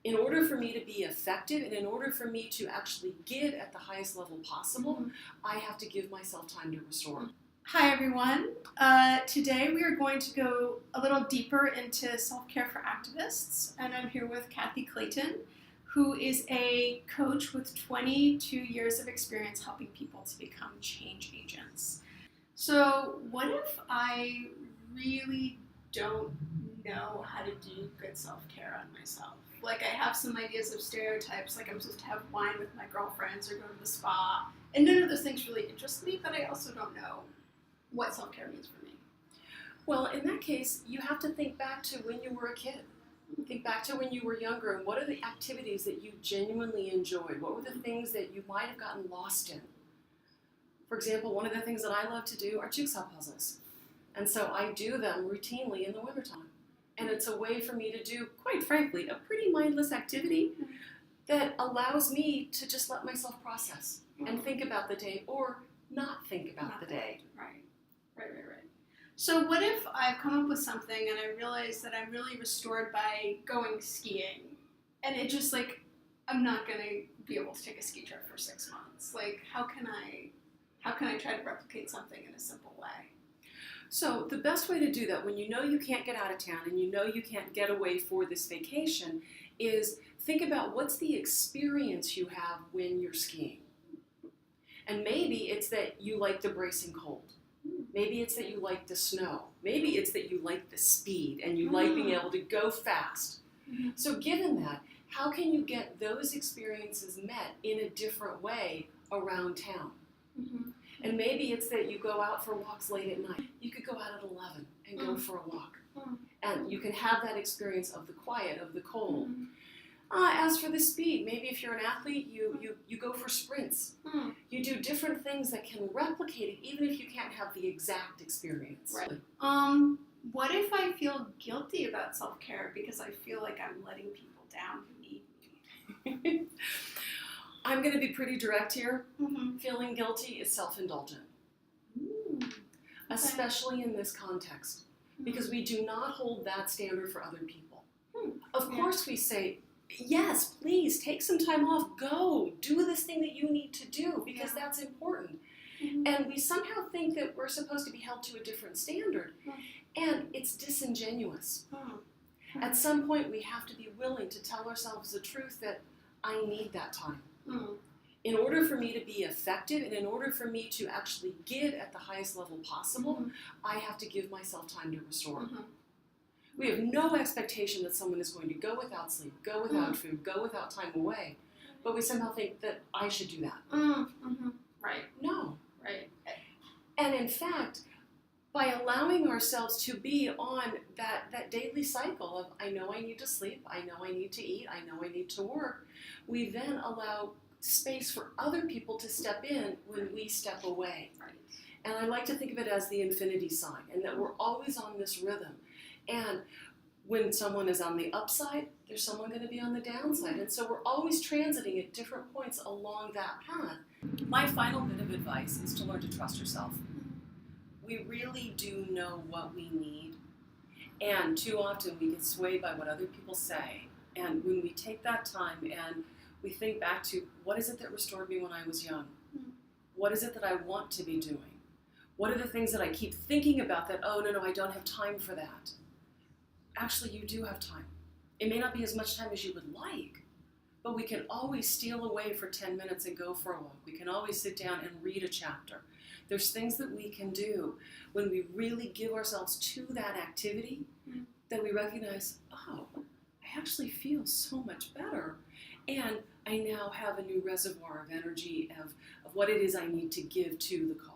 in order for me to be effective and in order for me to actually give at the highest level possible, I have to give myself time to restore. Hi everyone. Today we are going to go a little deeper into self-care for activists, and I'm here with Kathy Clayton, who is a coach with 22 years of experience helping people to become change agents. So what if I really don't know how to do good self-care on myself? Like, I have some ideas of stereotypes, like I'm supposed to have wine with my girlfriends or go to the spa, and none of those things really interest me, but I also don't know what self-care means for me. Well, in that case, you have to think back to when you were a kid. Think back to when you were younger, and what are the activities that you genuinely enjoyed? What were the things that you might have gotten lost in? For example, one of the things that I love to do are jigsaw puzzles. And so I do them routinely in the wintertime. And it's a way for me to do, quite frankly, a pretty mindless activity that allows me to just let myself process and think about the day or not think about the day. Right. So what if I've come up with something and I realize that I'm really restored by going skiing, and it just, like, I'm not going to be able to take a ski trip for 6 months? Like, how can I try to replicate something in a simple way? So the best way to do that, when you know you can't get out of town and you know you can't get away for this vacation, is think about what's the experience you have when you're skiing. And maybe it's that you like the bracing cold. Maybe it's that you like the snow. Maybe it's that you like the speed and you like being able to go fast. So given that, how can you get those experiences met in a different way around town? And maybe it's that you go out for walks late at night. You could go out at 11 and go for a walk. And you can have that experience of the quiet, of the cold. As for the speed, maybe if you're an athlete, you go for sprints. You do different things that can replicate it, even if you can't have the exact experience. Right. What if I feel guilty about self-care because I feel like I'm letting people down who need me? I'm going to be pretty direct here. Feeling guilty is self-indulgent, especially in this context, because we do not hold that standard for other people. Of course we say, yes, please, take some time off, go, do this thing that you need to do, because that's important. And we somehow think that we're supposed to be held to a different standard, and it's disingenuous. At some point, we have to be willing to tell ourselves the truth that I need that time. In order for me to be effective and in order for me to actually give at the highest level possible, I have to give myself time to restore. We have no expectation that someone is going to go without sleep, go without food, go without time away, but we somehow think that I should do that. Right. No. Right. And in fact, by allowing ourselves to be on that daily cycle of I know I need to sleep, I know I need to eat, I know I need to work, we then allow space for other people to step in when we step away. And I like to think of it as the infinity sign, and that we're always on this rhythm. And when someone is on the upside, there's someone going to be on the downside. And so we're always transiting at different points along that path. My final bit of advice is to learn to trust yourself. We really do know what we need. And too often we get swayed by what other people say. And when we take that time and we think back to what is it that restored me when I was young? What is it that I want to be doing? What are the things that I keep thinking about that, oh, no, I don't have time for that? Actually, you do have time. It may not be as much time as you would like, but we can always steal away for 10 minutes and go for a walk. We can always sit down and read a chapter. There's things that we can do when we really give ourselves to that activity that we recognize, oh, I actually feel so much better. And I now have a new reservoir of energy of what it is I need to give to the cause.